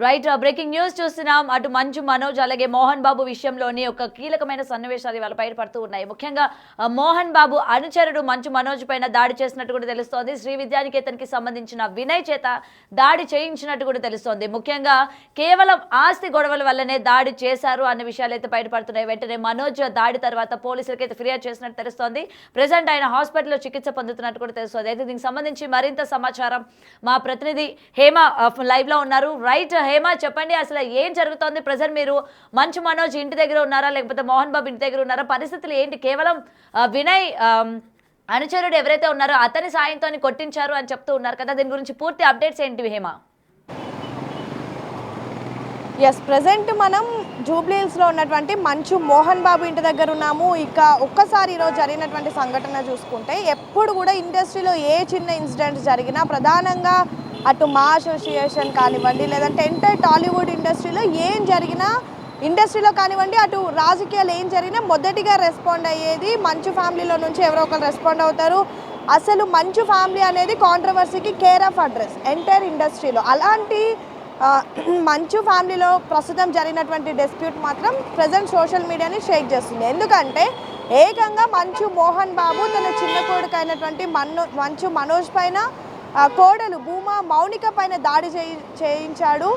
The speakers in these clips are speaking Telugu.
రైట్ బ్రేకింగ్ న్యూస్ చూస్తున్నాం. అటు మంచు మనోజ్ అలాగే మోహన్ బాబు విషయంలోని ఒక కీలకమైన సన్నివేశాలు ఇవాళ బయటపడుతూ ఉన్నాయి. ముఖ్యంగా మోహన్ బాబు అనుచరుడు మంచు మనోజ్ పైన దాడి చేసినట్టు కూడా తెలుస్తోంది. శ్రీ విద్యానికేతన్కి సంబంధించిన వినయ్ చేత దాడి చేయించినట్టు కూడా తెలుస్తోంది. ముఖ్యంగా కేవలం ఆస్తి గొడవల వల్లనే దాడి చేశారు అన్న విషయాలు అయితే బయటపడుతున్నాయి. వెంటనే మనోజ్ దాడి తర్వాత పోలీసులకైతే ఫిర్యాదు చేసినట్టు తెలుస్తోంది. ప్రజెంట్ ఆయన హాస్పిటల్లో చికిత్స పొందుతున్నట్టు కూడా తెలుస్తోంది. అయితే దీనికి సంబంధించి మరింత సమాచారం మా ప్రతినిధి హేమ లైవ్ లో ఉన్నారు. రైట్ హేమ, చెప్పండి అసలు ఏం జరుగుతోంది? ప్రజెంట్ మీరు మంచు మనోజ్ ఇంటి దగ్గర ఉన్నారా లేకపోతే మోహన్ బాబు ఇంటి దగ్గర ఉన్నారా? పరిస్థితులు ఏంటి? కేవలం వినయ్ అనుచరుడు ఎవరైతే ఉన్నారో అతని సాయంతో కొట్టించారు అని చెప్తూ ఉన్నారు కదా, దీని గురించి పూర్తి అప్డేట్స్ ఏంటి హేమ? ఎస్, ప్రజెంట్ మనం జూబ్లీహిల్స్లో ఉన్నటువంటి మంచు మోహన్ బాబు ఇంటి దగ్గర ఉన్నాము. ఇక ఒక్కసారి ఈరోజు జరిగినటువంటి సంఘటన చూసుకుంటే ఎప్పుడు కూడా ఇండస్ట్రీలో ఏ చిన్న ఇన్సిడెంట్ జరిగినా ప్రధానంగా అటు మా అసోసియేషన్ కానివ్వండి లేదంటే ఎంటైర్ టాలీవుడ్ ఇండస్ట్రీలో ఏం జరిగినా ఇండస్ట్రీలో కానివ్వండి అటు రాజకీయాలు ఏం జరిగినా మొదటిగా రెస్పాండ్ అయ్యేది మంచు ఫ్యామిలీలో నుంచి ఎవరో ఒకరు రెస్పాండ్ అవుతారు. అసలు మంచు ఫ్యామిలీ అనేది కాంట్రవర్సీకి కేర్ ఆఫ్ అడ్రస్ ఎంటైర్ ఇండస్ట్రీలో. అలాంటి మంచు ఫ్యామిలీలో ప్రస్తుతం జరిగినటువంటి డిస్ప్యూట్ మాత్రం ప్రజెంట్ సోషల్ మీడియాని షేక్ చేస్తుంది. ఎందుకంటే ఏకంగా మంచు మోహన్ బాబు తన చిన్న కొడుకు అయినటువంటి మంచు మనోజ్ పైన కోడలు భూమా మౌనిక పైన దాడి చేయించాడు,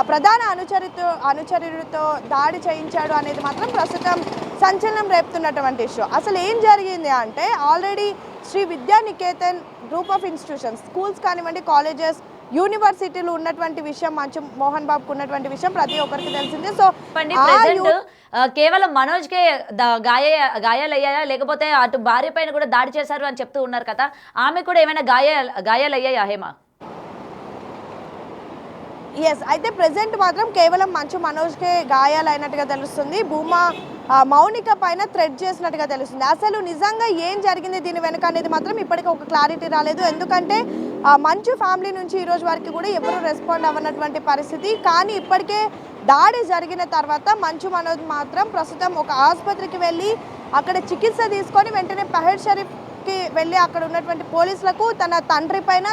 ప్రధాన అనుచరుడితో దాడి చేయించాడు అనేది మాత్రం ప్రస్తుతం సంచలనం రేపుతున్నటువంటి ఇష్యూ. అసలు ఏం జరిగింది అంటే already Sree Vidyanikethan group of institutions, schools కానివ్వండి కాలేజెస్ యూనివర్సిటీలు ఉన్నటువంటి విషయం మంచు మోహన్ బాబుకు ఉన్నటువంటి విషయం ప్రతి ఒక్కరికి తెలిసిందే. సో కేవలం మనోజ్ కే గాయాలయ్యాయా లేకపోతే అటు భార్య పైన కూడా దాడి చేశారు అని చెప్తూ ఉన్నారు కదా, ఆమె కూడా ఏమైనా గాయాలయ్యాయా హేమ? ఎస్, అయితే ప్రెసెంట్ మాత్రం కేవలం మంచు మనోజ్కే గాయాలైనట్టుగా తెలుస్తుంది. భూమా మౌనిక పైన థ్రెడ్ చేసినట్టుగా తెలుస్తుంది. అసలు నిజంగా ఏం జరిగింది దీని వెనుక అనేది మాత్రం ఇప్పటికీ ఒక క్లారిటీ రాలేదు. ఎందుకంటే మంచు ఫ్యామిలీ నుంచి ఈరోజు వరకు కూడా ఎవరు రెస్పాండ్ అవ్వనటువంటి పరిస్థితి. కానీ ఇప్పటికే దాడి జరిగిన తర్వాత మంచు మనోజ్ మాత్రం ప్రస్తుతం ఒక ఆసుపత్రికి వెళ్ళి అక్కడ చికిత్స తీసుకొని వెంటనే పహెడ్ షరీఫ్కి వెళ్ళి అక్కడ ఉన్నటువంటి పోలీసులకు తన తండ్రి పైన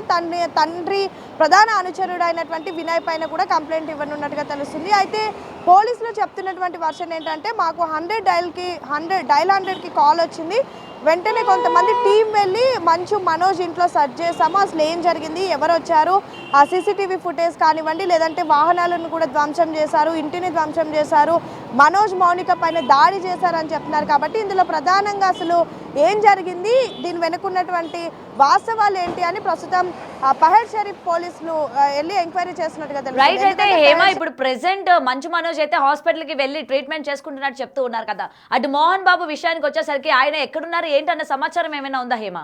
తండ్రి ప్రధాన అనుచరుడు అయినటువంటి వినయ్ పైన కూడా కంప్లైంట్ ఇవ్వనున్నట్టుగా తెలుస్తుంది. అయితే పోలీసులు చెప్తున్నటువంటి వర్షన్ ఏంటంటే మాకు 100కి కాల్ వచ్చింది, వెంటనే కొంతమంది టీం వెళ్ళి మంచు మనోజ్ ఇంట్లో సెర్చ్ చేశాము, అసలు ఏం జరిగింది, ఎవరు వచ్చారు, ఆ సీసీటీవీ ఫుటేజ్ కానివ్వండి లేదంటే వాహనాలను కూడా ధ్వంసం చేశారు, ఇంటిని ధ్వంసం చేశారు, మనోజ్ మౌనిక పైన దాడి చేశారని చెప్తున్నారు. కాబట్టి ఇందులో ప్రధానంగా అసలు ఏం జరిగింది, దీని వెనుకున్నటువంటి వాస్తవాలు ఏంటి అని ప్రస్తుతం పహెడ్ షరీఫ్ పోలీసులు వెళ్ళి ఎంక్వైరీ చేస్తున్నట్టుగా తెలుసు. ఇప్పుడు ప్రెసెంట్ మంచు మనోజ్ అయితే హాస్పిటల్ కి వెళ్ళి ట్రీట్మెంట్ చేసుకుంటున్నట్టు చెప్తూ ఉన్నారు కదా, అటు మోహన్ బాబు విషయానికి వచ్చేసరికి ఆయన ఎక్కడున్నారు ఏంటన్న సమాచారం ఏమైనా ఉందా హేమ?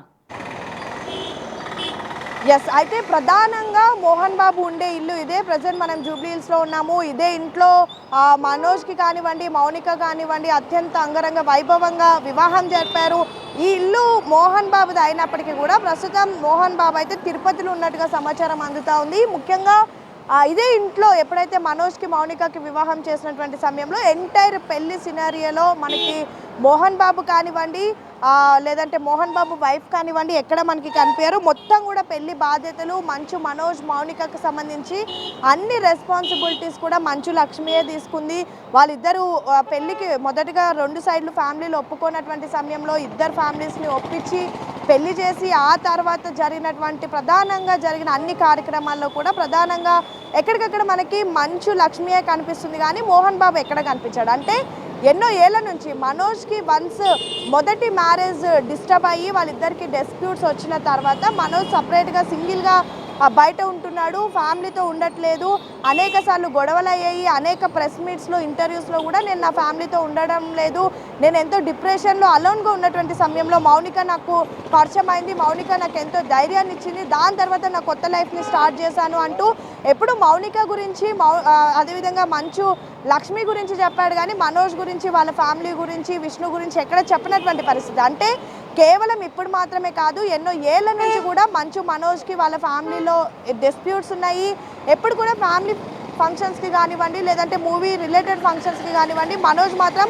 ఎస్, అయితే ప్రధానంగా మోహన్ బాబు ఉండే ఇల్లు ఇదే. ప్రజెంట్ మనం జూబ్లీహిల్స్లో ఉన్నాము. ఇదే ఇంట్లో మనోజ్కి కానివ్వండి మౌనిక కానివ్వండి అత్యంత అంగరంగ వైభవంగా వివాహం జరిపారు. ఈ ఇల్లు మోహన్ బాబుది అయినప్పటికీ కూడా ప్రస్తుతం మోహన్ బాబు అయితే తిరుపతిలో ఉన్నట్టుగా సమాచారం అందుతూ ఉంది. ముఖ్యంగా ఇదే ఇంట్లో ఎప్పుడైతే మనోజ్కి మౌనికకి వివాహం చేసినటువంటి సమయంలో ఎంటైర్ పెళ్లి సినారియోలో మనకి మోహన్ బాబు కానివ్వండి లేదంటే మోహన్ బాబు వైఫ్ కానివ్వండి ఎక్కడ మనకి కనిపించారు. మొత్తం కూడా పెళ్లి బాధ్యతలు మంచు మనోజ్ మౌనికకు సంబంధించి అన్ని రెస్పాన్సిబిలిటీస్ కూడా మంచు లక్ష్మియే తీసుకుంది. వాళ్ళిద్దరూ పెళ్లికి మొదటగా 2 సైడ్లు ఫ్యామిలీలు ఒప్పుకున్నటువంటి సమయంలో ఇద్దరు ఫ్యామిలీస్ని ఒప్పించి పెళ్లి చేసి ఆ తర్వాత ప్రధానంగా జరిగిన అన్ని కార్యక్రమాల్లో కూడా ప్రధానంగా ఎక్కడికక్కడ మనకి మంచు లక్ష్మియే కనిపిస్తుంది కానీ మోహన్ బాబు ఎక్కడ కనిపించాడు అంటే ఎన్నో ఏళ్ల నుంచి మనోజ్కి వన్స్ మొదటి మ్యారేజ్ డిస్టర్బ్ అయ్యి వాళ్ళిద్దరికి డిస్ప్యూట్స్ వచ్చిన తర్వాత మనోజ్ సపరేట్గా సింగిల్గా బయట ఉంటున్నాడు, ఫ్యామిలీతో ఉండట్లేదు, అనేక సార్లు గొడవలు అయ్యాయి, అనేక ప్రెస్ మీట్స్లో ఇంటర్వ్యూస్లో కూడా నేను నా ఫ్యామిలీతో ఉండడం లేదు, నేను ఎంతో డిప్రెషన్లో అలోన్గా ఉన్నటువంటి సమయంలో మౌనిక నాకు పరిచయం అయింది, మౌనిక నాకు ఎంతో ధైర్యాన్ని ఇచ్చింది, దాని తర్వాత నా కొత్త లైఫ్ని స్టార్ట్ చేశాను అంటూ ఎప్పుడు మౌనిక గురించి అదేవిధంగా మంచు లక్ష్మి గురించి చెప్పాడు కానీ మనోజ్ గురించి వాళ్ళ ఫ్యామిలీ గురించి విష్ణు గురించి ఎక్కడ చెప్పినటువంటి పరిస్థితి. అంటే కేవలం ఇప్పుడు మాత్రమే కాదు ఎన్నో ఏళ్ల నుంచి కూడా మంచు మనోజ్కి వాళ్ళ ఫ్యామిలీలో డిస్ప్యూట్స్ ఉన్నాయి. ఎప్పుడు కూడా ఫ్యామిలీ ఫంక్షన్స్కి కానివ్వండి లేదంటే మూవీ రిలేటెడ్ ఫంక్షన్స్కి కానివ్వండి మనోజ్ మాత్రం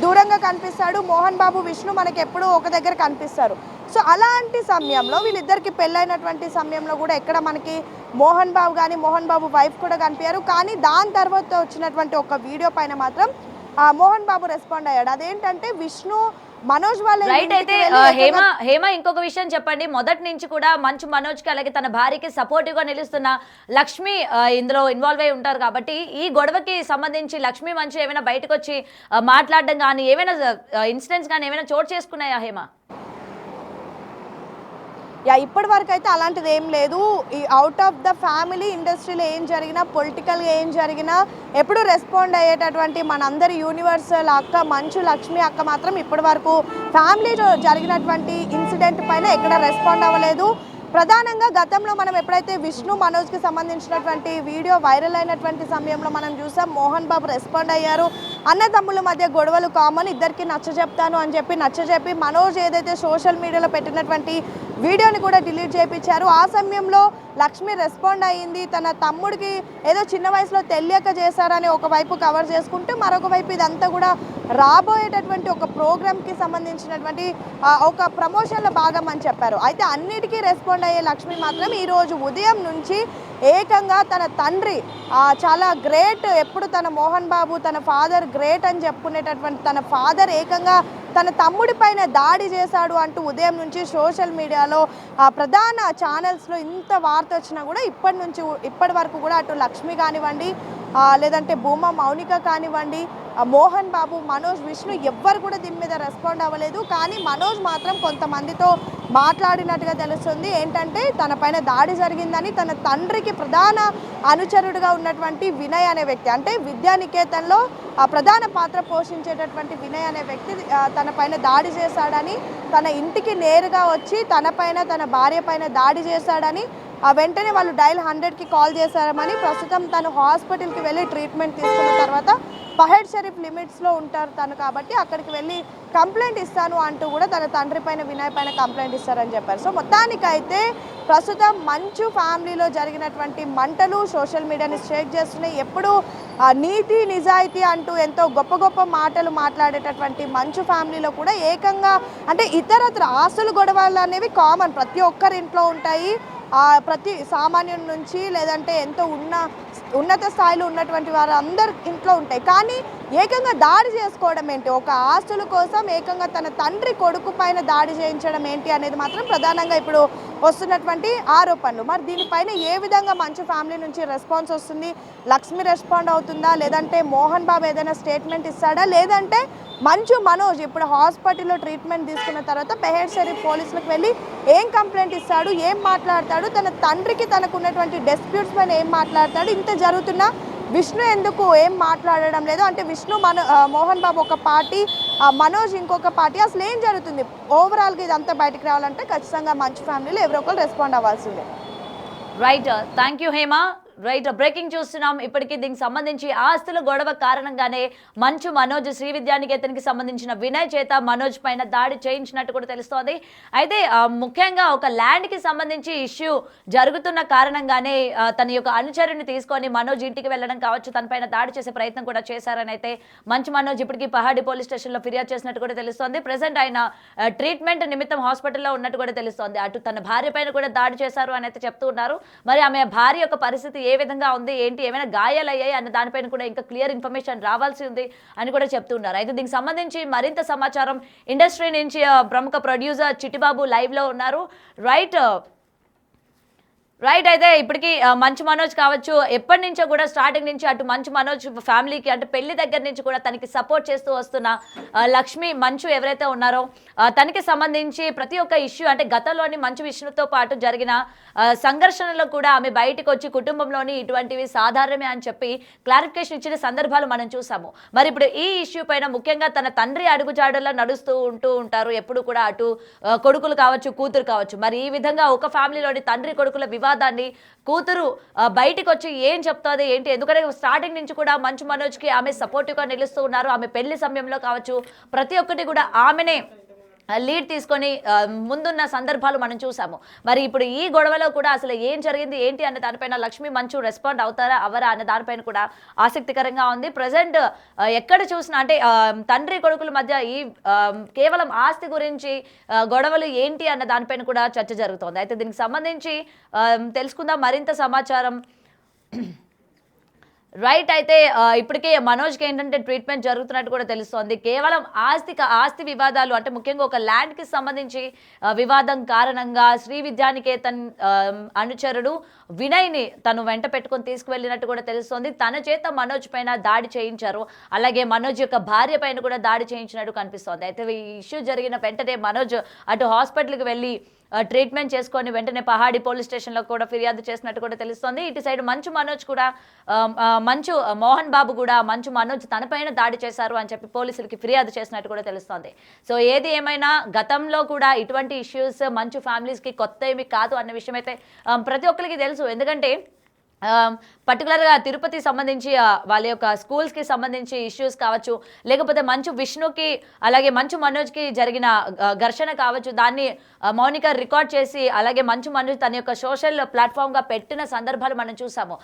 దూరంగా కనిపిస్తాడు, మోహన్ బాబు విష్ణు మనకి ఎప్పుడూ ఒక దగ్గర కనిపిస్తారు. సో అలాంటి సమయంలో వీళ్ళిద్దరికి పెళ్ళైనటువంటి సమయంలో కూడా ఎక్కడ మనకి మోహన్ బాబు కానీ మోహన్ బాబు వైఫ్ కూడా కనిపించారు. కానీ దాని తర్వాత వచ్చినటువంటి ఒక వీడియో పైన మాత్రం మోహన్ బాబు రెస్పాండ్ అయ్యాడు. అదేంటంటే విష్ణు మనోజ్ వాళ్ళ రైట్. అయితే హేమ ఇంకొక విషయం చెప్పండి. మొదటి నుంచి కూడా మంచు మనోజ్ కి అలాగే తన భార్యకి సపోర్టివ్ గా నిలుస్తున్న లక్ష్మి ఇందులో ఇన్వాల్వ్ అయి ఉంటారు కాబట్టి ఈ గొడవకి సంబంధించి లక్ష్మి మంచు ఏమైనా బయటకు వచ్చి మాట్లాడడం కానీ ఏమైనా ఇన్సిడెంట్స్ కానీ ఏమైనా చోటు చేసుకున్నాయా హేమ? ఇప్పటి వరకు అయితే అలాంటిది ఏం లేదు. ఈ అవుట్ ఆఫ్ ద ఫ్యామిలీ ఇండస్ట్రీలో ఏం జరిగినా, పొలిటికల్గా ఏం జరిగినా ఎప్పుడు రెస్పాండ్ అయ్యేటటువంటి మనందరి యూనివర్సల్ అక్క మంచు లక్ష్మి అక్క మాత్రం ఇప్పటి వరకు ఫ్యామిలీలో జరిగినటువంటి ఇన్సిడెంట్ పైన ఎక్కడ రెస్పాండ్ అవ్వలేదు. ప్రధానంగా గతంలో మనం ఎప్పుడైతే విష్ణు మనోజ్కి సంబంధించినటువంటి వీడియో వైరల్ అయినటువంటి సమయంలో మనం చూసాం మోహన్ బాబు రెస్పాండ్ అయ్యారు. అన్నదమ్ముల మధ్య గొడవలు కామన్, ఇద్దరికి నచ్చజెప్తాను అని చెప్పి నచ్చజెప్పి మనోజ్ ఏదైతే సోషల్ మీడియాలో పెట్టినటువంటి వీడియోని కూడా డిలీట్ చేయించారు. ఆ సమయంలో లక్ష్మి రెస్పాండ్ అయ్యింది. తన తమ్ముడికి ఏదో చిన్న వయసులో తెలియక చేశారని ఒకవైపు కవర్ చేసుకుంటే మరొక వైపు ఇదంతా కూడా రాబోయేటటువంటి ఒక ప్రోగ్రామ్కి సంబంధించినటువంటి ఒక ప్రమోషన్లో భాగం అని చెప్పారు. అయితే అన్నిటికీ రెస్పాండ్ అయ్యే లక్ష్మి మాత్రం ఈరోజు ఉదయం నుంచి ఏకంగా తన తండ్రి చాలా గ్రేట్, ఎప్పుడు తన మోహన్ బాబు తన ఫాదర్ గ్రేట్ అని చెప్పుకునేటటువంటి తన ఫాదర్ ఏకంగా తన తమ్ముడి పైన దాడి చేశాడు అంటూ ఉదయం నుంచి సోషల్ మీడియాలో ప్రధాన ఛానల్స్లో ఇంత వార్త వచ్చినా కూడా ఇప్పటి వరకు కూడా అటు లక్ష్మి కానివ్వండి, లేదంటే భూమా మౌనిక కానివ్వండి, మోహన్ బాబు, మనోజ్, విష్ణు ఎవ్వరు కూడా దీని మీద రెస్పాండ్ అవ్వలేదు. కానీ మనోజ్ మాత్రం కొంతమందితో మాట్లాడినట్టుగా తెలుస్తుంది. ఏంటంటే తన పైన దాడి జరిగిందని తన తండ్రికి ప్రధాన అనుచరుడుగా ఉన్నటువంటి వినయ్ అనే వ్యక్తి, అంటే విద్యానికేతన్లో ప్రధాన పాత్ర పోషించేటటువంటి వినయ్ అనే వ్యక్తి తన పైన దాడి చేశాడని, తన ఇంటికి నేరుగా వచ్చి తన పైన తన భార్య పైన దాడి చేశాడని వెంటనే వాళ్ళు డయల్ 100కి కాల్ చేశారని, ప్రస్తుతం తను హాస్పిటల్కి వెళ్ళి ట్రీట్మెంట్ తీసుకున్న తర్వాత పహెడ్ షరీఫ్ లిమిట్స్లో ఉంటారు తను, కాబట్టి అక్కడికి వెళ్ళి కంప్లైంట్ ఇస్తాను అంటూ కూడా తన తండ్రి పైన వినయ్ పైన కంప్లైంట్ ఇస్తారని చెప్పారు. సో మొత్తానికైతే ప్రస్తుతం మంచు ఫ్యామిలీలో జరిగినటువంటి మంటలు సోషల్ మీడియాని షేక్ చేస్తున్నాయి. ఎప్పుడు నీతి నిజాయితీ అంటూ ఎంతో గొప్ప గొప్ప మాటలు మాట్లాడేటటువంటి మంచు ఫ్యామిలీలో కూడా ఏకంగా అంటే ఇతరత్ర ఆస్తులు గొడవలు అనేవి కామన్, ప్రతి ఒక్కరి ఇంట్లో ఉంటాయి. ప్రతి సామాన్యుడి నుంచి లేదంటే ఎంతో ఉన్నత స్థాయిలో ఉన్నటువంటి వారు అందరి ఇంట్లో ఉంటాయి. కానీ ఏకంగా దాడి చేసుకోవడం ఏంటి, ఒక ఆస్తుల కోసం ఏకంగా తన తండ్రి కొడుకు పైన దాడి చేయించడం ఏంటి అనేది మాత్రం ప్రధానంగా ఇప్పుడు వస్తున్నటువంటి ఆరోపణలు. మరి దీనిపైన ఏ విధంగా మంచు ఫ్యామిలీ నుంచి రెస్పాన్స్ వస్తుంది? లక్ష్మి రెస్పాండ్ అవుతుందా, లేదంటే మోహన్ బాబు ఏదైనా స్టేట్మెంట్ ఇస్తాడా, లేదంటే మంచు మనోజ్ ఇప్పుడు హాస్పిటల్లో ట్రీట్మెంట్ తీసుకున్న తర్వాత పెహెడ్ షరీఫ్ పోలీసులకు వెళ్ళి ఏం కంప్లైంట్ ఇస్తాడు, ఏం మాట్లాడతాడు, తన తండ్రికి తనకు ఉన్నటువంటి డిస్ప్యూట్స్ పైన ఏం మాట్లాడతాడు, ఇంత జరుగుతున్నా విష్ణు ఎందుకు ఏం మాట్లాడడం లేదు, అంటే విష్ణు మోహన్ బాబు ఒక పార్టీ, మనోజ్ ఇంకొక పార్టీ, అసలు ఏం జరుగుతుంది? ఓవరాల్గా ఇదంతా బయటకు రావాలంటే ఖచ్చితంగా మంచు ఫ్యామిలీలో ఎవరో ఒకరు రెస్పాండ్ అవ్వాల్సిందే. Right, thank you Hema. Right, breaking చూస్తున్నాం. ఇప్పటికీ దీనికి సంబంధించి ఆస్తుల గొడవ కారణంగానే మంచు మనోజ్ శ్రీ విద్యానికేతన్కి సంబంధించిన వినయ్ చేత మనోజ్ పైన దాడి చేయించినట్టు కూడా తెలుస్తోంది. అయితే ముఖ్యంగా ఒక ల్యాండ్కి సంబంధించి ఇష్యూ జరుగుతున్న కారణంగానే తన యొక్క అనుచరుని తీసుకొని మనోజ్ ఇంటికి వెళ్ళడం కావచ్చు, తన పైన దాడి చేసే ప్రయత్నం కూడా చేశారని అయితే మంచు మనోజ్ ఇప్పటికీ పహాడి పోలీస్ స్టేషన్లో ఫిర్యాదు చేసినట్టు కూడా తెలుస్తోంది. ప్రెసెంట్ ఆయన ట్రీట్మెంట్ నిమిత్తం హాస్పిటల్లో ఉన్నట్టు కూడా తెలుస్తోంది. అటు తన భార్య పైన కూడా దాడి చేశారు అని అయితే చెప్తూ ఉన్నారు. మరి ఆమె భార్య యొక్క పరిస్థితి ఏ విధంగా ఉంది, ఏంటి, ఏమైనా గాయాలయ్యాయి అన్న దానిపైన కూడా ఇంకా క్లియర్ ఇన్ఫర్మేషన్ రావాల్సి ఉంది అని కూడా చెప్తున్నారు. అయితే దీనికి సంబంధించి మరింత సమాచారం ఇండస్ట్రీ నుంచి ప్రముఖ ప్రొడ్యూసర్ చిట్టిబాబు లైవ్ లో ఉన్నారు. రైట్, అయితే ఇప్పటికీ మంచు మనోజ్ కావచ్చు, ఎప్పటి నుంచో కూడా స్టార్టింగ్ నుంచి అటు మంచు మనోజ్ ఫ్యామిలీకి అంటే పెళ్లి దగ్గర నుంచి కూడా తనకి సపోర్ట్ చేస్తూ వస్తున్న లక్ష్మి మంచు ఎవరైతే ఉన్నారో తనకి సంబంధించి ప్రతి ఒక్క ఇష్యూ అంటే గతంలోని మంచు విష్ణుతో పాటు జరిగిన సంఘర్షణలో కూడా ఆమె బయటకు వచ్చి కుటుంబంలోని ఇటువంటివి సాధారణమే అని చెప్పి క్లారిఫికేషన్ ఇచ్చిన సందర్భాలు మనం చూసాము. మరి ఇప్పుడు ఈ ఇష్యూ పైన ముఖ్యంగా తన తండ్రి అడుగుజాడల్లో నడుస్తూ ఉంటారు ఎప్పుడు కూడా, అటు కొడుకులు కావచ్చు కూతురు కావచ్చు. మరి ఈ విధంగా ఒక ఫ్యామిలీలోని తండ్రి కొడుకుల వివాదాన్ని కూతురు బయటికి వచ్చి ఏం చెప్తుంది ఏంటి, ఎందుకంటే స్టార్టింగ్ నుంచి కూడా మంచు మనోజ్కి ఆమె సపోర్టివ్గా నిలుస్తూ ఉన్నారు. ఆమె పెళ్లి సమయంలో కావచ్చు ప్రతి ఒక్కటి కూడా ఆమెనే లీడ్ తీసుకొని ముందున్న సందర్భాలు మనం చూసాము. మరి ఇప్పుడు ఈ గొడవలో కూడా అసలు ఏం జరిగింది ఏంటి అన్న దానిపైన లక్ష్మీ మంచు రెస్పాండ్ అవుతారా అవరా అన్న దానిపైన కూడా ఆసక్తికరంగా ఉంది. ప్రజెంట్ ఎక్కడ చూసినా అంటే తండ్రి కొడుకుల మధ్య ఈ కేవలం ఆస్తి గురించి గొడవలు ఏంటి అన్న దానిపైన కూడా చర్చ జరుగుతోంది. అయితే దీనికి సంబంధించి తెలుసుకుందాం మరింత సమాచారం. రైట్. అయితే ఇప్పటికే మనోజ్కి ఏంటంటే ట్రీట్మెంట్ జరుగుతున్నట్టు కూడా తెలుస్తోంది. కేవలం ఆస్తి వివాదాలు అంటే ముఖ్యంగా ఒక ల్యాండ్కి సంబంధించి వివాదం కారణంగా శ్రీ విద్యానికేతన్ అనుచరుడు వినయ్ని తను వెంట పెట్టుకొని తీసుకువెళ్ళినట్టు కూడా తెలుస్తోంది. తన చేత మనోజ్ పైన దాడి చేయించారు. అలాగే మనోజ్ యొక్క భార్య పైన కూడా దాడి చేయించినట్టు కనిపిస్తోంది. అయితే ఈ ఇష్యూ జరిగిన వెంటనే మనోజ్ అటు హాస్పిటల్కి వెళ్ళి ట్రీట్మెంట్ చేసుకొని వెంటనే పహాడి పోలీస్ స్టేషన్లో కూడా ఫిర్యాదు చేసినట్టు కూడా తెలుస్తోంది. ఇటు సైడ్ మంచు మనోజ్ కూడా మంచు మోహన్ బాబు కూడా మంచు మనోజ్ తనపైన దాడి చేశారు అని చెప్పి పోలీసులకి ఫిర్యాదు చేసినట్టు కూడా తెలుస్తోంది. సో ఏది ఏమైనా గతంలో కూడా ఇటువంటి ఇష్యూస్ మంచు ఫ్యామిలీస్కి కొత్త ఏమి కాదు అన్న విషయం అయితే ప్రతి ఒక్కరికి తెలుసు. ఎందుకంటే పర్టికులర్గా తిరుపతి సంబంధించి వాళ్ళ యొక్క స్కూల్స్కి సంబంధించి ఇష్యూస్ కావచ్చు, లేకపోతే మంచు విష్ణుకి అలాగే మంచు మనోజ్కి జరిగిన ఘర్షణ కావచ్చు, దాన్ని మౌనిక రికార్డ్ చేసి అలాగే మంచు మనోజ్ తన యొక్క సోషల్ ప్లాట్ఫామ్గా పెట్టిన సందర్భాలు మనం చూసాము.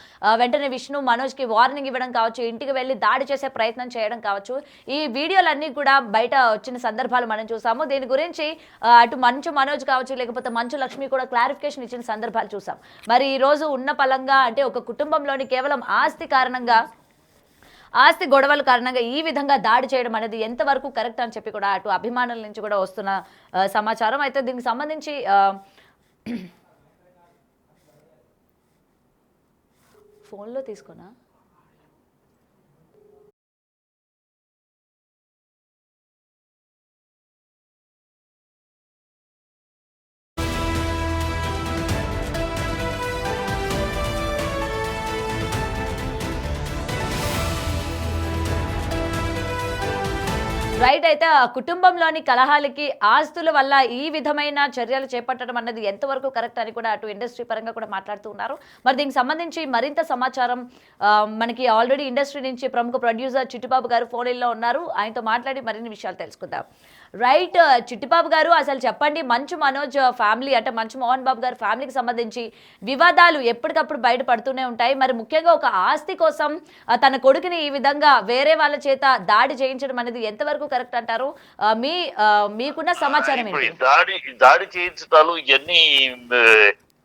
వెంటనే విష్ణు మనోజ్కి వార్నింగ్ ఇవ్వడం కావచ్చు, ఇంటికి వెళ్ళి దాడి చేసే ప్రయత్నం చేయడం కావచ్చు, ఈ వీడియోలన్నీ కూడా బయట వచ్చిన సందర్భాలు మనం చూసాము. దీని గురించి అటు మంచు మనోజ్ కావచ్చు లేకపోతే మంచు లక్ష్మి కూడా క్లారిఫికేషన్ ఇచ్చిన సందర్భాలు చూసాం. మరి ఈ రోజు ఉన్న పలంగా అంటే ఒక కుటుంబంలోని కేవలం ఆస్తి గొడవల కారణంగా ఈ విధంగా దాడి చేయడం అనేది ఎంతవరకు కరెక్ట్ అని చెప్పి కూడా అటు అభిమానుల నుంచి కూడా వస్తున్న సమాచారం. అయితే దీనికి సంబంధించి ఫోన్లో తీసుకున్నా రైట్. అయితే ఆ కుటుంబంలోని కలహాలకి ఆస్తుల వల్ల ఈ విధమైన చర్యలు చేపట్టడం అన్నది ఎంతవరకు కరెక్ట్ అని కూడా అటు ఇండస్ట్రీ పరంగా కూడా మాట్లాడుతూ ఉన్నారు. మరి దీనికి సంబంధించి మరింత సమాచారం మనకి ఆల్రెడీ ఇండస్ట్రీ నుంచి ప్రముఖ ప్రొడ్యూసర్ చిట్టిబాబు గారు ఫోన్ ఇన్లో ఉన్నారు. ఆయనతో మాట్లాడి మరిన్ని విషయాలు తెలుసుకుందాం. రైట్. చిట్టిబాబు గారు అసలు చెప్పండి, మంచు మనోజ్ ఫ్యామిలీ అంటే మంచు మోహన్ బాబు గారి ఫ్యామిలీకి సంబంధించి వివాదాలు ఎప్పటికప్పుడు బయటపడుతూనే ఉంటాయి. మరి ముఖ్యంగా ఒక ఆస్తి కోసం తన కొడుకుని ఈ విధంగా వేరే వాళ్ళ చేత దాడి చేయించడం అనేది ఎంతవరకు కరెక్ట్ అంటారు? మీకున్న సమాచారం ఏంటి? దాడి చేయించడాలు ఇవన్నీ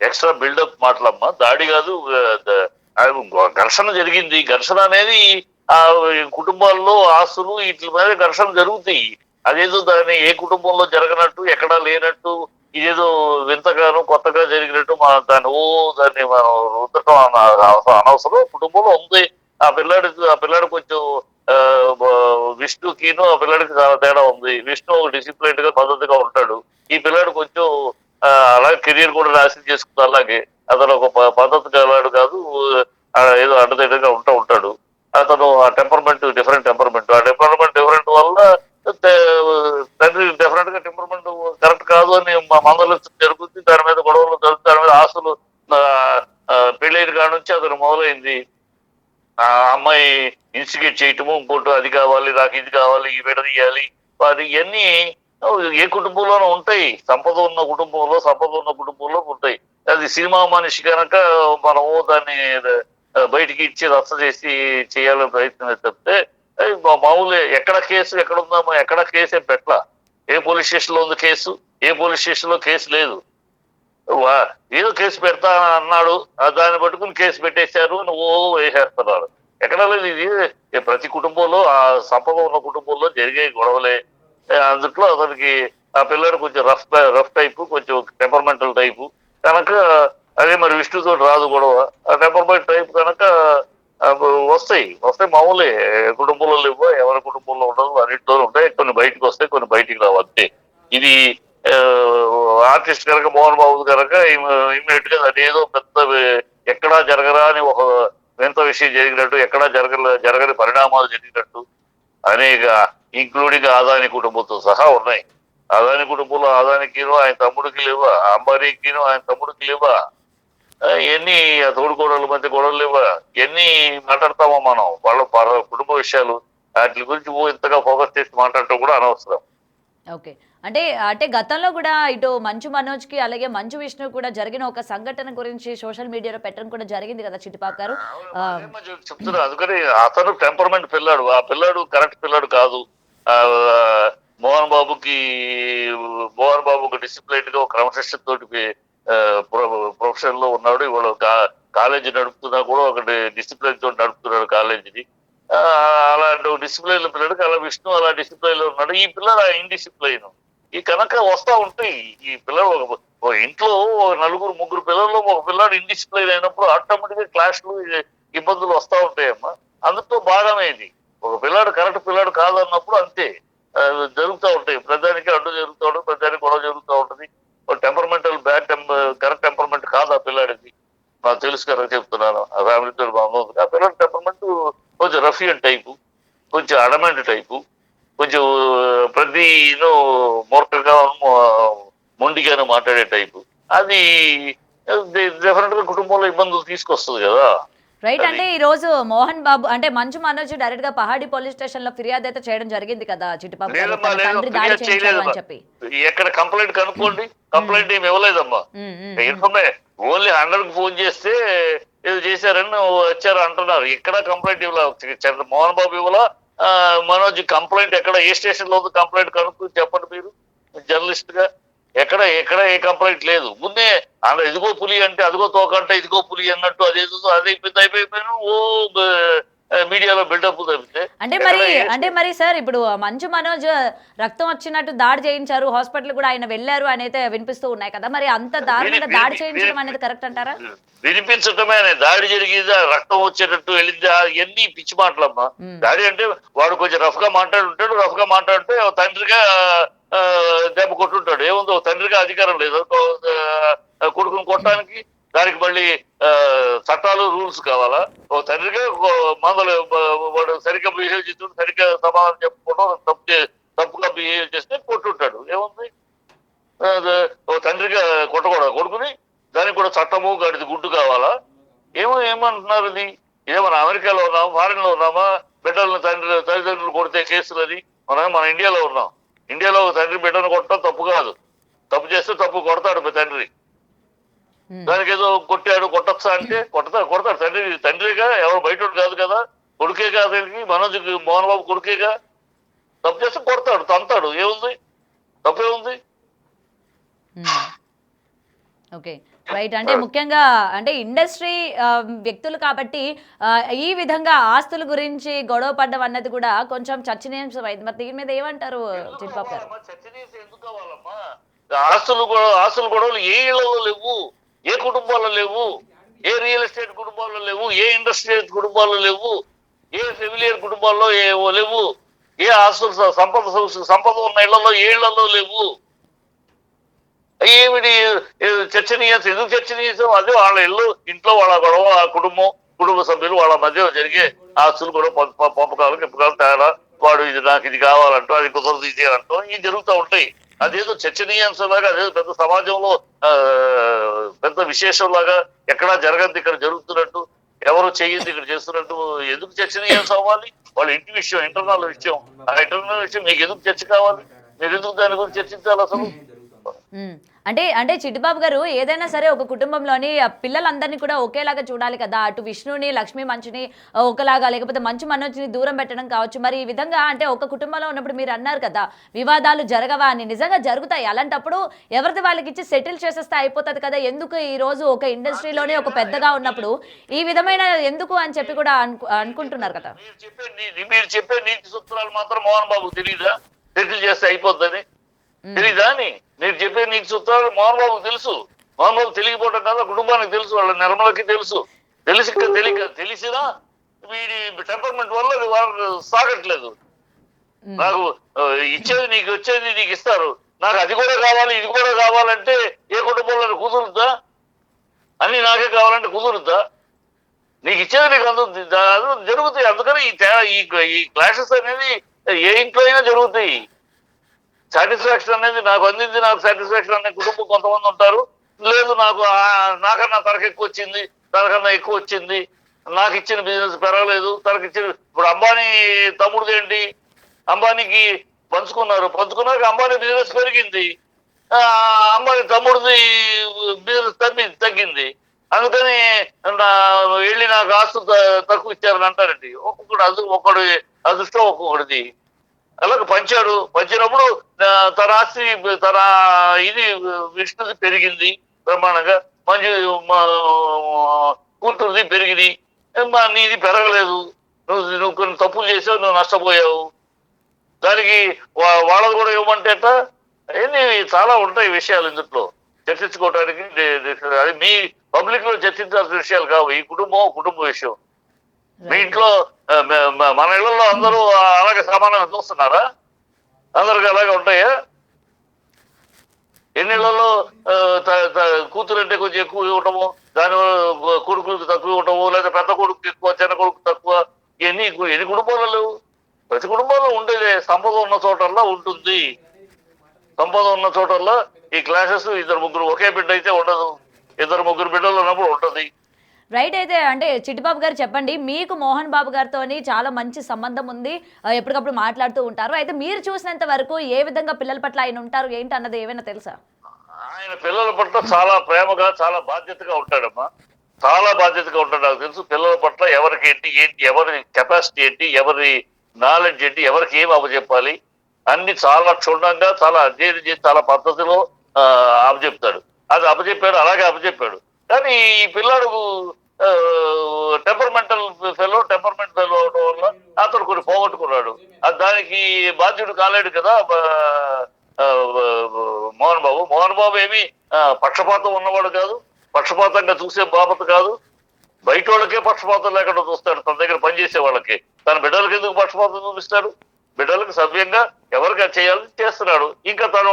ఎక్స్ట్రా బిల్డప్ మాటలమ్మా. దాడి కాదు, ఘర్షణ జరిగింది. ఘర్షణ అనేది ఆ కుటుంబాల్లో ఆస్తులు వీటి మీద ఘర్షణ జరుగుతాయి. అదేదో దాన్ని ఏ కుటుంబంలో జరగనట్టు ఎక్కడా లేనట్టు ఇదేదో వింతగానో కొత్తగా జరిగినట్టు దాన్ని మనం రుద్దటం అనవసరం. కుటుంబంలో ఉంది. ఆ పిల్లాడు కొంచెం విష్ణుకిను ఆ పిల్లాడికి చాలా తేడా ఉంది. విష్ణు డిసిప్లైన్ గా పద్ధతిగా ఉంటాడు. ఈ పిల్లాడు కొంచెం అలాగే కెరీర్ కూడా నాశనం చేసుకుంది. అలాగే అతను ఒక పద్ధతి గలాడు కాదు, ఏదో అడ్డదిడ్డగా ఉంటాడు. అతను ఆ టెంపర్మెంట్ డిఫరెంట్ టెంపర్మెంట్. ఆ టెంపర్మెంట్ డిఫరెంట్ వల్ల తండ్రి డెఫినెట్ గా టెంపర్మెంట్ కరెక్ట్ కాదు అని మందలించడం జరుగుతుంది. దాని మీద గొడవలు జరుగుతుంది. దాని మీద ఆస్తులు పెళ్ళైన కాడ నుంచి అతను మొదలైంది. ఆ అమ్మాయి ఇన్స్టిగేట్ చేయటము, ఇంకోటి అది కావాలి, నాకు ఇది కావాలి, ఈ విడదీయాలి, అది ఇవన్నీ ఏ కుటుంబంలోనూ ఉంటాయి. సంపద ఉన్న కుటుంబంలో ఉంటాయి. అది సినిమా మనిషి కనుక మనము దాన్ని బయటికి ఇచ్చి రచ్చ చేసి చేయాలని ప్రయత్నం చెప్తే మామూలు ఎక్కడ కేసు ఎక్కడ ఉందామో ఎక్కడ కేసు పెట్టలా. ఏ పోలీస్ స్టేషన్ లో ఉంది కేసు, ఏ పోలీస్ స్టేషన్ లో కేసు లేదు. ఏదో కేసు పెడతా అన్నాడు, దాన్ని పట్టుకుని కేసు పెట్టేశారు, వేసేస్తున్నారు. ఎక్కడ లేదు. ఇది ప్రతి కుటుంబంలో ఆ సంపద ఉన్న కుటుంబంలో జరిగే గొడవలే. అందుట్లో అతనికి ఆ పిల్లడు కొంచెం రఫ్ టైపు, కొంచెం టెంపర్మెంటల్ టైపు కనుక అదే మరి విష్ణుతో రాదు గొడవ. ఆ టెంపర్మెంట్ టైప్ కనుక వస్తాయి మామూలే. కుటుంబంలో లేవో ఎవరి కుటుంబంలో ఉండదు, అన్నింటిలో ఉంటాయి. కొన్ని బయటకు వస్తాయి, కొన్ని బయటికి రావు అంతే. ఇది ఆర్టిస్ట్ కనుక మోహన్ బాబు కనుక ఇమ్మీడియట్ గా అదేదో పెద్ద ఎక్కడా జరగరా అని ఒక వింత విషయం జరిగినట్టు, ఎక్కడా జరగని పరిణామాలు జరిగినట్టు అనేక ఇంక్లూడింగ్ ఆదాని కుటుంబంతో సహా ఉన్నాయి. ఆదాని కుటుంబంలో ఆదానికిను ఆయన తమ్ముడికి లేవా, అంబానీకిను ఆయన తమ్ముడికి లేవా, ఎన్ని తోడుకోడల మధ్య గొడవలు లేవా, ఎన్ని మాట్లాడతామో మనం. వాళ్ళ కుటుంబ విషయాలు వాటి గురించి ఇంతగా ఫోకస్ చేసి మాట్లాడటం కూడా అనవసరం. ఓకే. అంటే అంటే గతంలో కూడా ఇటు మంచు మనోజ్‌కి అలాగే మంచు విష్ణు కూడా జరిగిన ఒక సంఘటన గురించి సోషల్ మీడియాలో పెట్టడం కూడా జరిగింది కదా చిట్టిబాబు గారు. ఆహ్, చెప్తున్నా అందుకని అతను టెంపర్మెంట్ పిల్లాడు, ఆ పిల్లాడు కరెక్ట్ పిల్లాడు కాదు. ఆ, మోహన్ బాబుకి మోహన్ బాబు ఒక డిసిప్లైన్ గా ఒక క్రమశిక్షణ తోటి ప్రొఫెషన్ లో ఉన్నాడు. ఇవాళ కాలేజీ నడుపుతున్నా కూడా ఒక డిసిప్లైన్ తోటి నడుపుతున్నాడు కాలేజీని. ఆ, అలాంటి డిసిప్లైన్ లో పిల్లడికి అలా విష్ణు అలా డిసిప్లైన్ లో ఉన్నాడు. ఈ పిల్లడు ఇండిసిప్లైన్. ఈ కనుక వస్తా ఉంటాయి. ఈ పిల్లలు ఒక ఇంట్లో ఒక నలుగురు ముగ్గురు పిల్లల్లో ఒక పిల్లాడు ఇండిసిప్లైన్ అయినప్పుడు ఆటోమేటిక్ గా క్లాష్లు ఇబ్బందులు వస్తా ఉంటాయమ్మా. అందుతో భాగమే ఇది. ఒక పిల్లాడు కరెక్ట్ పిల్లాడు కాదన్నప్పుడు అంతే జరుగుతూ ఉంటాయి. ప్రజానికి అడ్డు జరుగుతూ ఉంటుంది, ప్రజానికి గొడవ జరుగుతూ ఉంటుంది. టెంపర్మెంటల్ కరెక్ట్ టెంపర్మెంట్ కాదు ఆ పిల్లాడిది. నాకు తెలుసు కదా చెప్తున్నాను. ఆ ఫ్యామిలీతో బాగుంది. ఆ పిల్లడి టెంపర్మెంట్ కొంచెం రఫియన్ టైపు, కొంచెం అడమెంట్ టైపు, కొంచెం ప్రతి మూర్ఖంగా మొండిగానే మాట్లాడే టైపు. అది డెఫినెట్ గా కుటుంబంలో ఇబ్బందులు తీసుకొస్తుంది కదా. రైట్. అది అంటే ఈ రోజు మోహన్ బాబు అంటే మంచు మనోజ్ డైరెక్ట్ గా పహాడి పోలీస్ స్టేషన్ లో ఫిర్యాదు అయితే చేయడం జరిగింది కదా చిట్టిబాబు గారు. లేదమ్మా, తన లేదు, తండ్రి దాడి ఫిర్యాదు చేయించారు చేయలేదమ్మా. అని చెప్పి. ఎక్కడ కంప్లైంట్ కనుక్కోండి, కంప్లైంట్ ఏమి ఇవ్వలేదమ్మా. ఓన్లీ 100కి ఫోన్ చేస్తే ఏదో చేశారని వచ్చారు అంటున్నారు. ఎక్కడ కంప్లైంట్ ఇవ్వలేదు. మోహన్ బాబు ఇవ్వలా, మనోజ్ కంప్లైంట్ ఎక్కడ ఏ స్టేషన్ లో కంప్లైంట్ కనుక్కు చెప్పండి మీరు జర్నలిస్ట్ గా. ఎక్కడ ఎక్కడ ఏ కంప్లైంట్ లేదు. ముందే ఇదిగో పులి అంటే అదిగో తోక అంటే ఇదిగో పులి అన్నట్టు అదేదో అది అయిపోయిపోయాను ఓ మీడియాలో బిల్డప్ తప్పితే. అంటే మరి సార్ ఇప్పుడు మంచు మనోజ్ రక్తం వచ్చినట్టు దాడి చేయించారు, హాస్పిటల్ కూడా ఆయన వెళ్ళారు అని అయితే వినిపిస్తూ ఉన్నాయి కదా. మరి అంత దారుణంగా దాడి చేయించడం అనేది కరెక్ట్ అంటారా? వినిపించటమే దాడి జరిగిందా, రక్తం వచ్చేటట్టు వెళ్ళిందా, ఎన్ని పిచ్చి మాటలమ్మా. దాడి అంటే వాడు కొంచెం రఫ్ గా మాట్లాడుంటాడు, రఫ్ గా మాట్లాడితే తండ్రిగా దెబ్బ కొట్టుంటాడు. ఏముందో తండ్రిగా అధికారం లేదు కొడుకుని కొట్టడానికి. దానికి మళ్ళీ చట్టాలు రూల్స్ కావాలా? ఓ తండ్రిగా మందలు వాడు సరిగ్గా బిహేవ్ చేస్తుంటే సరిగ్గా సమాధానం చెప్పుకోవడం, తప్పుగా బిహేవ్ చేస్తే కొట్టుంటాడు. ఏముంది? ఓ తండ్రిగా కొట్టకూడదు కొడుకుని. దానికి కూడా చట్టము గడిది గుడ్డు కావాలా? ఏమంటున్నారు ఇది? ఇదేమన్నా అమెరికాలో ఉన్నామా, ఫారిన్ లో ఉన్నామా? బిడ్డలను తల్లిదండ్రులు కొడితే కేసులు అది. మన ఇండియాలో ఉన్నాం. ఇండియాలో తండ్రి బిడ్డను కొట్టడం తప్పు కాదు. తప్పు చేస్తే తప్పు కొడతాడు తండ్రి. దానికి ఏదో కొట్టాడు కొట్టచ్చా అంటే కొడతాడు తండ్రిగా. ఎవరు బయట కాదు కదా, కొడుకే కాదు. మనోజ్కి మోహన్ బాబు కొడుకేగా. తప్పు చేస్తే కొడతాడు, తంతాడు. ఏముంది? తప్పేముంది? ఓకే. రైట్. అంటే ముఖ్యంగా అంటే ఇండస్ట్రీ వ్యక్తులు కాబట్టి ఈ విధంగా ఆస్తుల గురించి గొడవ పడ్డం అన్నది కూడా కొంచెం చర్చనీయాంశమైంది. మరి దీని మీద ఏమంటారు చిట్టిబాబు గారు? ఎందుకు కావాలమ్మా? ఆస్తులు గొడవలు ఏ ఇళ్లలో లేవు, ఏ కుటుంబాల్లో లేవు, ఏ రియల్ ఎస్టేట్ కుటుంబాల్లో లేవు, ఏ ఇండస్ట్రియల్ కుటుంబాల్లో లేవు, ఏ ఫెమిలియర్ కుటుంబాల్లో లేవు, ఏ ఆస్తులు సంపద ఉన్న ఇళ్లలో ఏ ఇళ్లలో లేవు. ఏమిటి చర్చనీయాంశం? ఎందుకు చర్చనీయాంశం? అదే వాళ్ళ ఇంట్లో వాళ్ళ గొడవ, ఆ కుటుంబ సభ్యులు వాళ్ళ మధ్య జరిగే ఆస్తులు కూడా పంపకాలు తేడా. వాడు ఇది కావాలంటూ, అది కుదరదు ఇది అంటూ ఇవి జరుగుతూ ఉంటాయి. అదేదో చర్చనీయాంశంలాగా, అదేదో పెద్ద సమాజంలో పెద్ద విశేషంలాగా ఎక్కడా జరగద్దు ఇక్కడ జరుగుతున్నట్టు, ఎవరు చెయ్యింది ఇక్కడ చేస్తున్నట్టు ఎందుకు చర్చనీయాంశం అవ్వాలి? వాళ్ళ ఇంటి విషయం, ఇంటర్నల్ విషయం. ఆ ఇంటర్నల్ విషయం మీకు ఎందుకు చర్చ కావాలి? మీరు ఎందుకు దాని గురించి చర్చించాలి అసలు? అంటే చిట్టిబాబు గారు ఏదైనా సరే ఒక కుటుంబంలోని పిల్లలందరినీ కూడా ఒకేలాగా చూడాలి కదా. అటు విష్ణుని, లక్ష్మీ మంచుని ఒకలాగా, లేకపోతే మంచు మనోజ్ని దూరం పెట్టడం కావచ్చు. మరి ఈ విధంగా అంటే ఒక కుటుంబంలో ఉన్నప్పుడు మీరు అన్నారు కదా వివాదాలు జరగవా అని. నిజంగా జరుగుతాయి. అలాంటప్పుడు ఎవరిది వాళ్ళకి ఇచ్చి సెటిల్ చేసేస్తే అయిపోతుంది కదా. ఎందుకు ఈ రోజు ఒక ఇండస్ట్రీలోనే ఒక పెద్దగా ఉన్నప్పుడు ఈ విధమైన ఎందుకు అని చెప్పి కూడా అనుకుంటున్నారు కదా. మీరు చెప్పే నీతి సూత్రాలు మాత్రం మోహన్ బాబు తెలియదా? సెటిల్ చేస్తే అయిపోద్దని తెలీదా అని? మీరు చెప్పే నీకు సూత్రాలు మోహన్ బాబుకు తెలుసు. మోహన్ బాబు తెలియకపోవడం కదా, కుటుంబానికి తెలుసు, వాళ్ళ నిర్మలకి తెలుసు. తెలిసినా వీడి టెంపర్మెంట్ వల్ల అది వాళ్ళకి సాగట్లేదు. నాకు నీకు వచ్చేది నీకు ఇస్తారు, నాకు అది కూడా కావాలి ఇది కూడా కావాలంటే ఏ కుటుంబంలో కుదురుద్దా? అన్ని నాకే కావాలంటే కుదురుద్దా? నీకు ఇచ్చేది నీకు అందుతుంది, జరుగుతాయి. అందుకని ఈ క్లాషెస్ అనేది ఏ ఇంట్లో అయినా జరుగుతాయి. సాటిస్ఫాక్షన్ అనేది నాకు అందింది, నాకు సాటిస్ఫాక్షన్ అనే కుటుంబం కొంతమంది ఉంటారు. లేదు నాకన్నా తనకు ఎక్కువ వచ్చింది, తనకన్నా ఎక్కువ వచ్చింది, నాకు ఇచ్చిన బిజినెస్ పెరగలేదు, తనకి ఇచ్చిన. ఇప్పుడు అంబానీ తమ్ముడిది ఏంటి? అంబానీకి పంచుకున్నాక అంబానీ బిజినెస్ పెరిగింది. అంబానీ తమ్ముడిది బిజినెస్ తగ్గింది. అందుకని వెళ్ళి నాకు ఆస్తు తక్కువ ఇచ్చారని అంటారండి. ఒకడు అదృష్టం ఒక్కొక్కడిది. అలాగే పంచినప్పుడు తన ఆస్తి తన ఇది విష్ణుది పెరిగింది బ్రహ్మాండంగా, మంచి కూతురుది పెరిగింది. నీది పెరగలేదు, నువ్వు కొన్ని తప్పులు చేసావు, నువ్వు నష్టపోయావు. దానికి వాళ్ళది కూడా ఇవ్వమంటే ఏంటి, చాలా ఉంటాయి విషయాలు ఇందులో చర్చించుకోవడానికి. అది మీ పబ్లిక్ లో చర్చించాల్సిన విషయాలు కావు. ఈ కుటుంబ విషయం. మీ ఇంట్లో మన ఇళ్లలో అందరూ అలాగే సమానంగా చూస్తున్నారా? అందరికి అలాగే ఉంటాయా? ఎన్నిళ్లలో కూతురు అంటే కొంచెం ఎక్కువ ఇవ్వటము, దానివల్ల కొడుకులకు తక్కువ ఇవ్వటము, లేదా పెద్ద కొడుకు ఎక్కువ చిన్న కొడుకు తక్కువ, ఎన్ని కుటుంబాలు లేవు? ప్రతి కుటుంబంలో ఉండేదే. సంపద ఉన్న చోటల్లా ఉంటుంది. సంపద ఉన్న చోటల్లా ఈ క్లాసెస్ ఇద్దరు ముగ్గురు ఒకే బిడ్డ అయితే ఉండదు, ఇద్దరు ముగ్గురు బిడ్డలు ఉన్నప్పుడు ఉంటుంది. రైట్. అయితే అంటే చిట్టిబాబు గారు చెప్పండి, మీకు మోహన్ బాబు గారితో చాలా మంచి సంబంధం ఉంది, ఎప్పటికప్పుడు మాట్లాడుతూ ఉంటారు. అయితే మీరు చూసినంత వరకు ఏ విధంగా పిల్లల పట్ల ఆయన ఉంటారు ఏంటి అన్నది ఏమైనా తెలుసా? ఆయన పిల్లల పట్ల చాలా ప్రేమగా, చాలా బాధ్యతగా ఉంటాడమ్మా. చాలా బాధ్యతగా ఉంటాడు. నాకు తెలుసు పిల్లల పట్ల ఎవరికి ఏంటి, ఎవరి కెపాసిటీ ఏంటి, ఎవరి నాలెడ్జ్ ఏంటి, ఎవరికి ఏం అప్పచెప్పాలి అన్ని చాలా క్షుణ్ణంగా, చాలా అధ్యయనం చేసి, చాలా పద్ధతిలో అప్పచెప్తాడు. అది అప్పచెప్పాడు, అలాగే అప్పచెప్పాడు. కానీ ఈ పిల్లాడు టెంపర్మెంట్ ఫెలో అవడం వల్ల అతను కొన్ని పోగొట్టుకున్నాడు. దానికి బాధ్యుడు కాలేడు కదా మోహన్ బాబు ఏమి పక్షపాతం ఉన్నవాడు కాదు, పక్షపాతంగా చూసే బాబత్ కాదు. బయట వాళ్ళకే పక్షపాతం లేకుండా చూస్తాడు. తన దగ్గర పనిచేసే వాళ్ళకి. తన బిడ్డలకు ఎందుకు పక్షపాతం చూపిస్తాడు? బిడ్డలకు సవ్యంగా ఎవరికి చేయాలని చేస్తున్నాడు. ఇంకా తను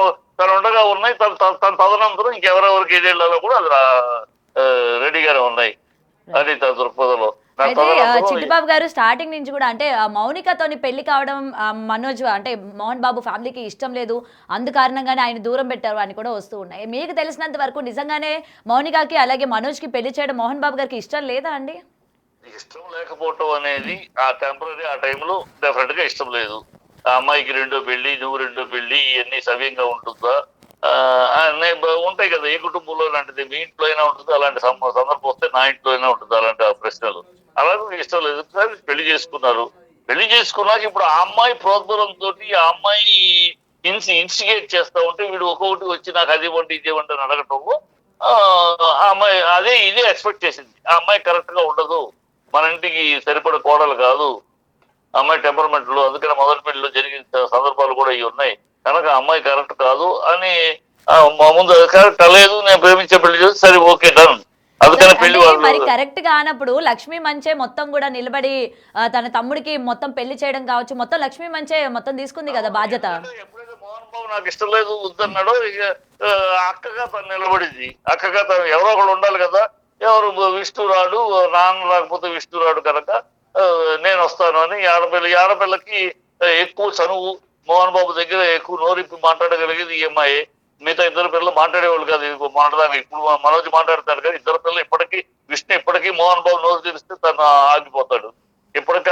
ఉండగా ఉన్నాయి. తన తదనంతరం ఇంకెవరెవరికి ఏదేళ్లలో కూడా అది రెడీగానే ఉన్నాయి. అది తన దృక్పథంలో. అయితే చిట్టిబాబు గారు స్టార్టింగ్ నుంచి కూడా అంటే మౌనికతోని పెళ్లి కావడం మనోజ్ అంటే మోహన్ బాబు ఫ్యామిలీకి ఇష్టం లేదు, అందు కారణంగానే ఆయన దూరం పెట్టారు అని కూడా వస్తూ ఉన్నాయి. మీకు తెలిసినంత వరకు నిజంగానే మౌనికకి అలాగే మనోజ్కి పెళ్లి చేయడం మోహన్ బాబు గారికి ఇష్టం లేదా అండి? ఇష్టం లేకపోవటం అనేది ఆ టెంపరీ, ఆ టైంలో డెఫినెట్ గా ఇష్టం లేదు. ఆ అమ్మాయికి రెండో పెళ్లి, నువ్వు రెండో పెళ్లి, ఇవన్నీ సవ్యంగా ఉంటుందా? ఉంటాయి కదా ఏ కుటుంబంలో లాంటిది. మీ ఇంట్లో అయినా ఉంటుంది అలాంటి సందర్భం వస్తే, నా ఇంట్లో అయినా ఉంటుంది అలాంటి ప్రశ్నలు. అలాగే ఇష్టం లేదు, పెళ్లి చేసుకున్నారు. పెళ్లి చేసుకున్నాక ఇప్పుడు ఆ అమ్మాయి ప్రోద్బలంతో ఆ అమ్మాయి ఇన్స్టిగేట్ చేస్తా ఉంటే వీడు ఒక్కొక్కటి వచ్చి నాకు అది ఇవ్వండి ఇది ఇవ్వండి అని అడగటంలో ఆ అమ్మాయి ఇదే ఎక్స్పెక్ట్ చేసింది. ఆ అమ్మాయి కరెక్ట్ గా ఉండదు, మన ఇంటికి సరిపడ కోడలు కాదు అమ్మాయి టెంపర్మెంట్ లో. అందుకని మొదటి పెళ్లిలో జరిగిన సందర్భాలు కూడా ఇవి ఉన్నాయి కనుక అమ్మాయి కరెక్ట్ కాదు అని ముందు కరెక్ట్ లేదు, నేను ప్రేమించే పెళ్లి చేసి సరే ఓకే డన్. అందుకని పెళ్లి మరి కరెక్ట్ గా అన్నప్పుడు లక్ష్మీ మంచే మొత్తం కూడా నిలబడి తన తమ్ముడికి మొత్తం పెళ్లి చేయడం కావచ్చు, మొత్తం లక్ష్మీ మంచే మొత్తం తీసుకుంది కదా బాధ్యత. ఎప్పుడైతే మోహన్ బాబు నాకు ఇష్టం లేదు వద్దన్నాడో ఇక అక్కగా తను నిలబడింది. అక్కగా తను ఎవరో ఒకడు ఉండాలి కదా. ఎవరు విష్ణు రాడు, నాన్న రాకపోతే విష్ణు రాడు కనుక నేను వస్తాను అని. ఆడపిల్లకి ఎక్కువ చనువు, మోహన్ బాబు దగ్గర ఎక్కువ నోరిప్పి మాట్లాడగలిగేది ఈ అమ్మాయి. మిగతా ఇద్దరు పిల్లలు మాట్లాడేవాళ్ళు కాదు. మాట్లాడదాకా ఇప్పుడు మనోజ్ మాట్లాడతాడు కానీ ఇద్దరు పిల్లలు ఇప్పటికీ విష్ణు ఇప్పటికీ మోహన్ బాబు నోరు తెరిస్తే తను ఆగిపోతాడు. ఇప్పటికీ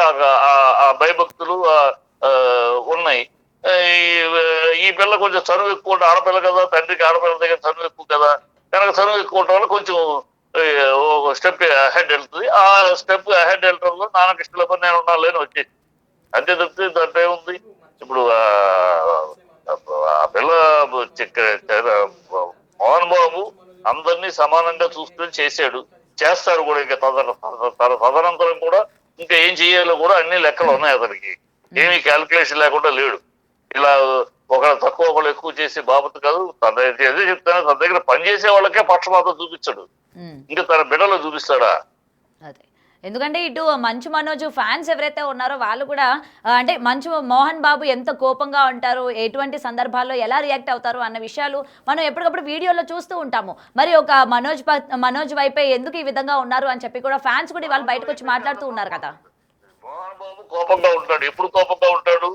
ఆ భయభక్తులు ఉన్నాయి. ఈ పిల్ల కొంచెం చనువు ఎక్కువ, ఆడపిల్ల కదా, తండ్రికి ఆడపిల్ల దగ్గర చనువు ఎక్కువ కదా, కనుక చనువు ఎక్కువ ఉండడం వల్ల కొంచెం స్టెప్ అహెడ్ వెళ్తుంది. ఆ స్టెప్ అహెడ్ వెళ్ళడంలో నాన్నకి ఇష్టం లేకపోతే నేను ఉండాలి అని వచ్చేసి అంతే తప్పితే దాంట్లో ఏముంది. ఇప్పుడు ఆ పిల్ల మోహన్ బాబు అందరినీ సమానంగా చూసుకుని చేస్తాడు కూడా. ఇంకా తదనంతరం కూడా ఇంకా ఏం చేయాలో కూడా అన్ని లెక్కలు ఉన్నాయి అతనికి. ఏమీ క్యాల్కులేషన్ లేకుండా లేడు. ఇలా ఒకళ్ళు తక్కువ ఒకళ్ళు ఎక్కువ చేసే బాబత్ కాదు. అదే చెప్తాను, తన దగ్గర పనిచేసే వాళ్ళకే పక్షపాతం చూపించాడు, ఇంకా తన బిడ్డలో చూపిస్తాడా? అదే ఎందుకంటే ఇటు మంచు మనోజ్ ఫ్యాన్స్ ఎవరైతే ఉన్నారో వాళ్ళు కూడా అంటే మోహన్ బాబు ఎంత కోపంగా ఉంటారు, ఎటువంటి సందర్భాల్లో ఎలా రియాక్ట్ అవుతారు అన్న విషయాలు మనం ఎప్పటికప్పుడు వీడియోలో చూస్తూ ఉంటాము. మరి ఒక మనోజ్ వైపే ఎందుకు ఈ విధంగా ఉన్నారు అని చెప్పి కూడా ఫ్యాన్స్ కూడా వాళ్ళు బయటకు వచ్చి మాట్లాడుతూ ఉన్నారు కదా. మోహన్ బాబు కోపంగా ఉంటాడు. ఎప్పుడు కోపంగా ఉంటాడు?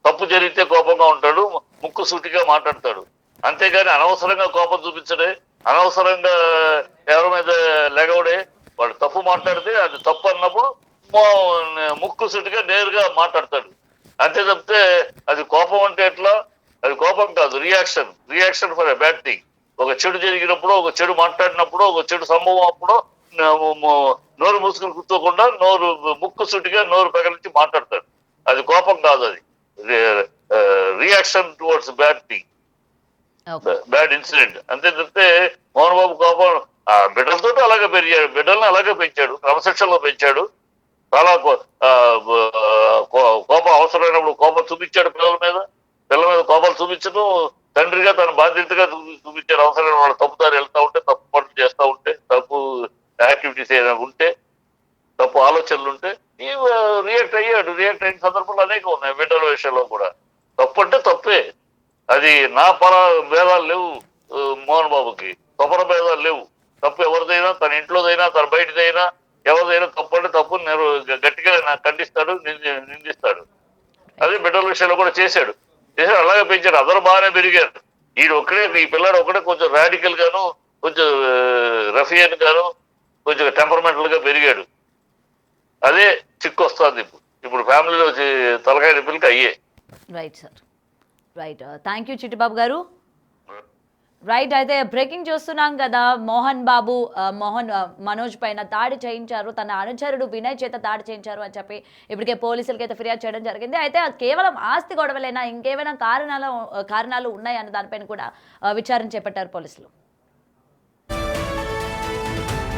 తప్పు జరిగితే కోపంగా ఉంటాడు, ముక్కు సూటిగా మాట్లాడతాడు. అంతేగాని అనవసరంగా కోపం చూపించడే, అనవసరంగా ఎవరి మీద లెగవడే. వాడు తప్పు మాట్లాడితే అది తప్పు అన్నప్పుడు ముక్కు సూటిగా నేరుగా మాట్లాడతాడు. అంతే తప్పితే అది కోపం అంటే ఎట్లా, అది కోపం కాదు, reaction for a bad thing. ఒక చెడు జరిగినప్పుడు, ఒక చెడు మాట్లాడినప్పుడు, ఒక చెడు సంభవం అప్పుడు నోరు మూసుకుని కూర్చోకుండా ముక్కు సూటిగా నోరు పగలించి మాట్లాడతాడు. అది కోపం కాదు, అది reaction towards bad thing, bad incident. అంతే తప్పితే మోహన్ బాబు కోపం బిడ్డలతో అలాగే పెరిగాడు, బిడ్డల్ని అలాగే పెంచాడు, క్రమశిక్షణలో పెంచాడు. చాలా కోపం అవసరమైనప్పుడు కోపం చూపించాడు పిల్లల మీద కోపాలు చూపించడం తండ్రిగా తన బాధ్యతగా చూపించాడు. అవసరమైన వాళ్ళు తప్పుదారి వెళ్తా ఉంటే, తప్పు పనులు చేస్తూ ఉంటే, తప్పు యాక్టివిటీస్ ఏదైనా ఉంటే, తప్పు ఆలోచనలు ఉంటే రియాక్ట్ అయిన సందర్భాలు అనేక ఉన్నాయి. బిడ్డల విషయంలో కూడా తప్పు అంటే తప్పే, అది నా భేదాలు లేవు మోహన్ బాబుకి, తపన భేదాలు లేవు. తప్పు ఎవరిదైనా, తన ఇంట్లోదైనా తన బయటదైనా ఎవరిదైనా తప్పు అంటే తప్పు గట్టిగా ఖండిస్తాడు, నిందిస్తాడు. అదే బిడ్డల విషయంలో కూడా చేశాడు, అలాగే పెంచాడు. అందరూ బాగానే పెరిగారు. ఈ పిల్లాడు ఒకటే కొంచెం రాడికల్ గాను, కొంచెం రఫియన్ గాను, కొంచెం టెంపర్మెంటల్ గా పెరిగాడు. అదే చిక్కు వస్తుంది ఇప్పుడు ఫ్యామిలీలో తలకాయ నొప్పులకి అయ్యే. Right sir, right. Thank you Chittibabu గారు. రైట్, అయితే బ్రేకింగ్ చూస్తున్నాం కదా, మనోజ్ పైన దాడి చేయించారు, తన అనుచరుడు వినయ్ చేత దాడి చేయించారు అని చెప్పి ఇప్పటికే పోలీసులకి అయితే ఫిర్యాదు చేయడం జరిగింది. అయితే అది కేవలం ఆస్తి గొడవలైనా ఇంకేమైనా కారణాలు ఉన్నాయన్న దానిపైన కూడా విచారణ చేపట్టారు పోలీసులు.